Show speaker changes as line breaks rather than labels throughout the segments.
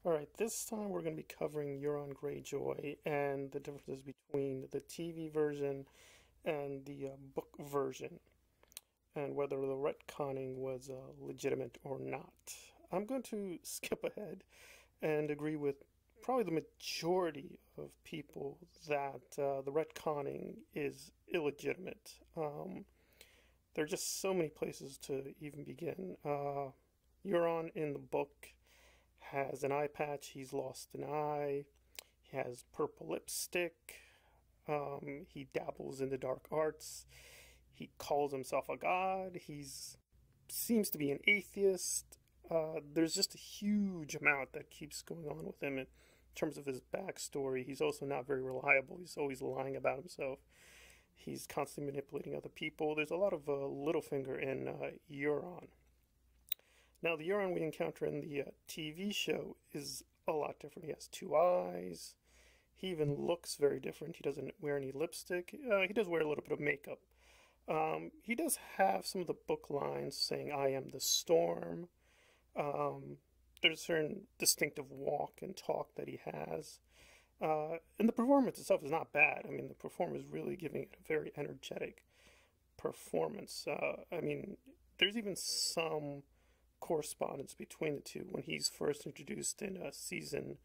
Alright, this time we're going to be covering Euron Greyjoy and the differences between the TV version and the book version, and whether the retconning was legitimate or not. I'm going to skip ahead and agree with probably the majority of people that the retconning is illegitimate. There are just so many places to even begin. Euron in the book has an eye patch, he's lost an eye, he has purple lipstick, he dabbles in the dark arts, he calls himself a god, he's seems to be an atheist. There's just a huge amount that keeps going on with him in terms of his backstory. He's also not very reliable, he's always lying about himself. He's constantly manipulating other people. There's a lot of Littlefinger in Euron. Now, the Euron we encounter in the TV show is a lot different. He has two eyes. He even looks very different. He doesn't wear any lipstick. He does wear a little bit of makeup. He does have some of the book lines saying, "I am the storm." There's a certain distinctive walk and talk that he has. And the performance itself is not bad. I mean, the performer is really giving it a very energetic performance. I mean, there's even some correspondence between the two. When he's first introduced in season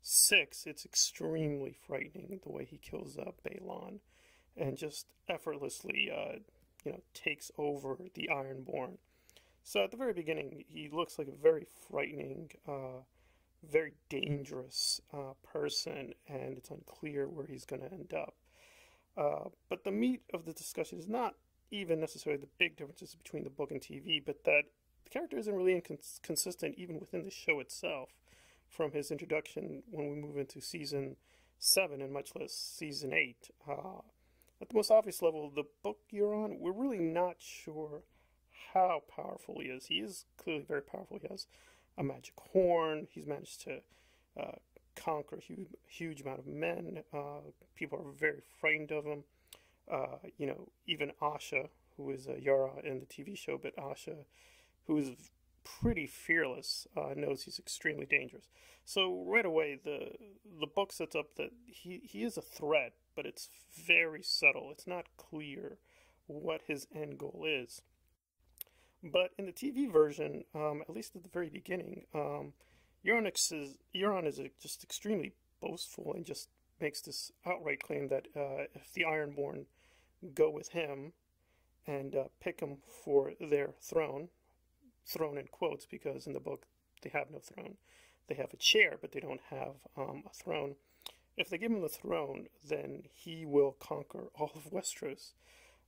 6, it's extremely frightening the way he kills Balon and just effortlessly, takes over the Ironborn. So at the very beginning, he looks like a very frightening, very dangerous person, and it's unclear where he's going to end up. But the meat of the discussion is not even necessarily the big differences between the book and TV, but that the character isn't really inconsistent even within the show itself, from his introduction when we move into season 7 and much less season 8. At the most obvious level, the book Euron, we're really not sure how powerful he is. He is clearly very powerful. He has a magic horn. He's managed to conquer a huge amount of men. People are very frightened of him. Even Asha, who is Yara in the TV show, but Asha, who is pretty fearless, knows he's extremely dangerous. So right away, the book sets up that he is a threat, but it's very subtle. It's not clear what his end goal is. But in the TV version, at least at the very beginning, Euron is just extremely boastful and just makes this outright claim that if the Ironborn go with him and pick him for their throne in quotes, because in the book they have no throne. They have a chair, but they don't have a throne. If they give him the throne, then he will conquer all of Westeros.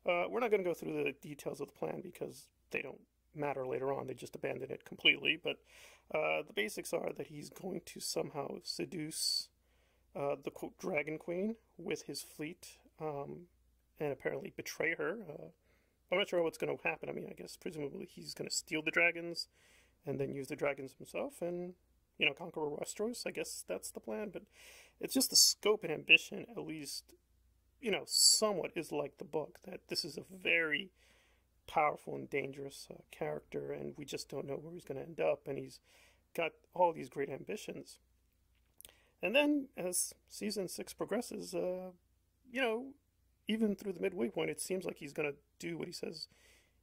We're not going to go through the details of the plan because they don't matter later on. They just abandon it completely. But the basics are that he's going to somehow seduce the quote Dragon Queen with his fleet, and apparently betray her. I'm not sure what's going to happen. I mean, I guess presumably he's going to steal the dragons and then use the dragons himself and, conquer Westeros. I guess that's the plan. But it's just the scope and ambition, at least, somewhat is like the book, that this is a very powerful and dangerous character, and we just don't know where he's going to end up, and he's got all these great ambitions. And then as season 6 progresses, even through the midway point, it seems like he's going to do what he says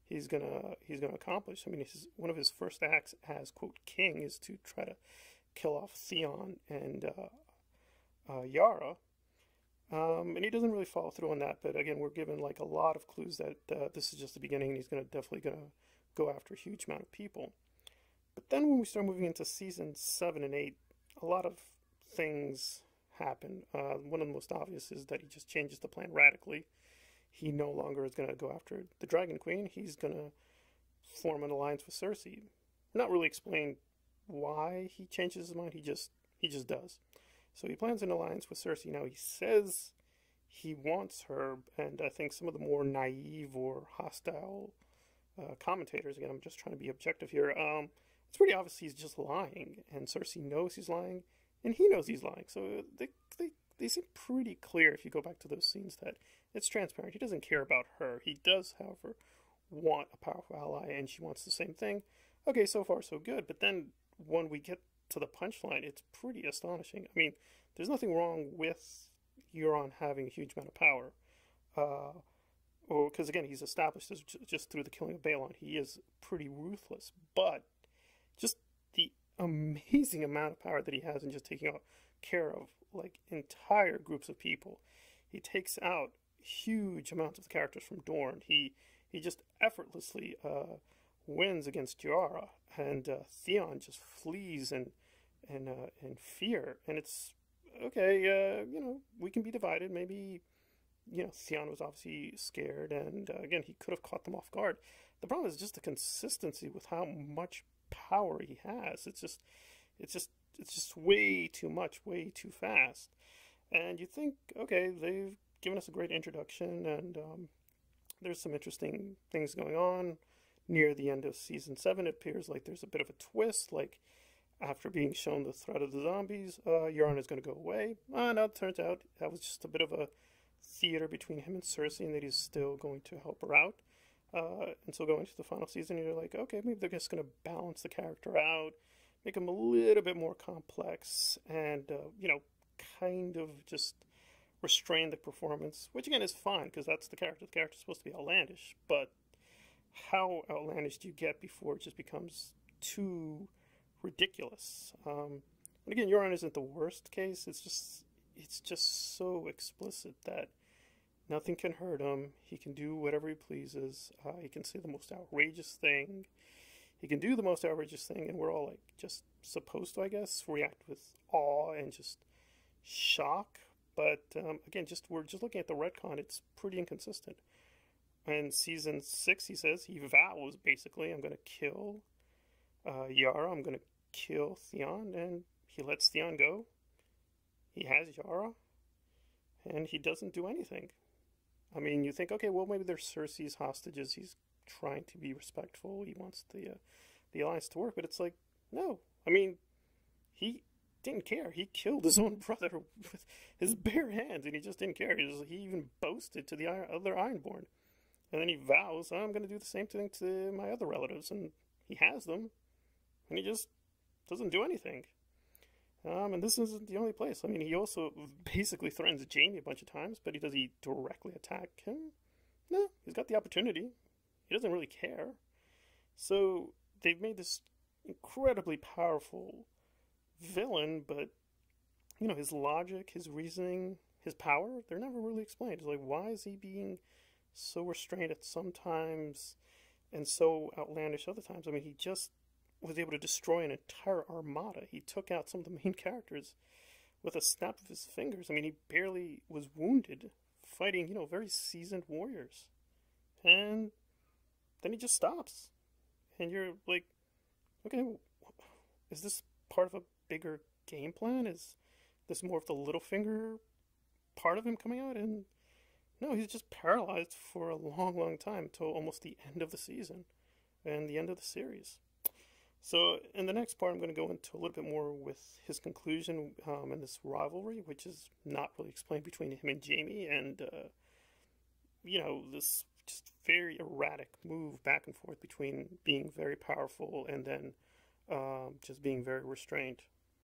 he's gonna accomplish. I mean, one of his first acts as quote king is to try to kill off Theon and Yara. And he doesn't really follow through on that, but again, we're given like a lot of clues that this is just the beginning, and he's definitely gonna go after a huge amount of people. But then when we start moving into season 7 and 8, a lot of things happen. One of the most obvious is that he just changes the plan radically. He no longer is going to go after the Dragon Queen. He's going to form an alliance with Cersei. Not really explain why he changes his mind. He just does. So he plans an alliance with Cersei. Now he says he wants her, and I think some of the more naive or hostile commentators, again, I'm just trying to be objective here, it's pretty obvious he's just lying, and Cersei knows he's lying, and he knows he's lying. So they seem pretty clear if you go back to those scenes that it's transparent. He doesn't care about her. He does, however, want a powerful ally, and she wants the same thing. Okay, so far so good, but then when we get to the punchline, it's pretty astonishing. I mean, there's nothing wrong with Euron having a huge amount of power. Or because again, he's established as just through the killing of Balon, he is pretty ruthless. But just the amazing amount of power that he has in just taking care of like entire groups of people. He takes out huge amounts of the characters from Dorne. He just effortlessly wins against Yara, and Theon just flees in fear. And it's okay. You know, we can be divided. Maybe, you know, Theon was obviously scared, and again, he could have caught them off guard. The problem is just the consistency with how much power he has. It's just way too much, way too fast. And you think, okay, they've given us a great introduction, and there's some interesting things going on. Near the end of season 7, it appears like there's a bit of a twist, like after being shown the threat of the zombies, Euron is going to go away. No, it turns out that was just a bit of a theater between him and Cersei, and that he's still going to help her out. And so going into the final season, you're like, okay, maybe they're just going to balance the character out, make him a little bit more complex, and, you know, kind of just restrain the performance, which again is fine, because that's the character. The character's supposed to be outlandish, but how outlandish do you get before it just becomes too ridiculous? And again, Euron isn't the worst case. It's just so explicit that nothing can hurt him. He can do whatever he pleases. He can say the most outrageous thing. He can do the most outrageous thing, and we're all like just supposed to, I guess, react with awe and just shock. But again, we're just looking at the retcon. It's pretty inconsistent. In season 6, he says, he vows, basically, I'm going to kill Yara, I'm going to kill Theon, and he lets Theon go. He has Yara, and he doesn't do anything. I mean, you think, okay, well, maybe they're Cersei's hostages, he's trying to be respectful, he wants the alliance to work, but it's like, no. I mean, he didn't care. He killed his own brother with his bare hands, and he just didn't care. He even boasted to the other Ironborn. And then he vows, I'm going to do the same thing to my other relatives, and he has them, and he just doesn't do anything. And this isn't the only place. I mean, he also basically threatens Jaime a bunch of times, but does he directly attack him? No, he's got the opportunity. He doesn't really care. So they've made this incredibly powerful villain, but, you know, his logic, his reasoning, his power, they're never really explained. It's like, why is he being so restrained at some times and so outlandish other times? I mean, he just was able to destroy an entire armada. He took out some of the main characters with a snap of his fingers. I mean, he barely was wounded fighting, you know, very seasoned warriors. And then he just stops. And you're like, okay, is this part of a bigger game plan? Is this more of the Littlefinger part of him coming out? And no, he's just paralyzed for a long, long time until almost the end of the season and the end of the series. So in the next part, I'm going to go into a little bit more with his conclusion and this rivalry, which is not really explained between him and Jaime, and, you know, this just very erratic move back and forth between being very powerful and then just being very restrained.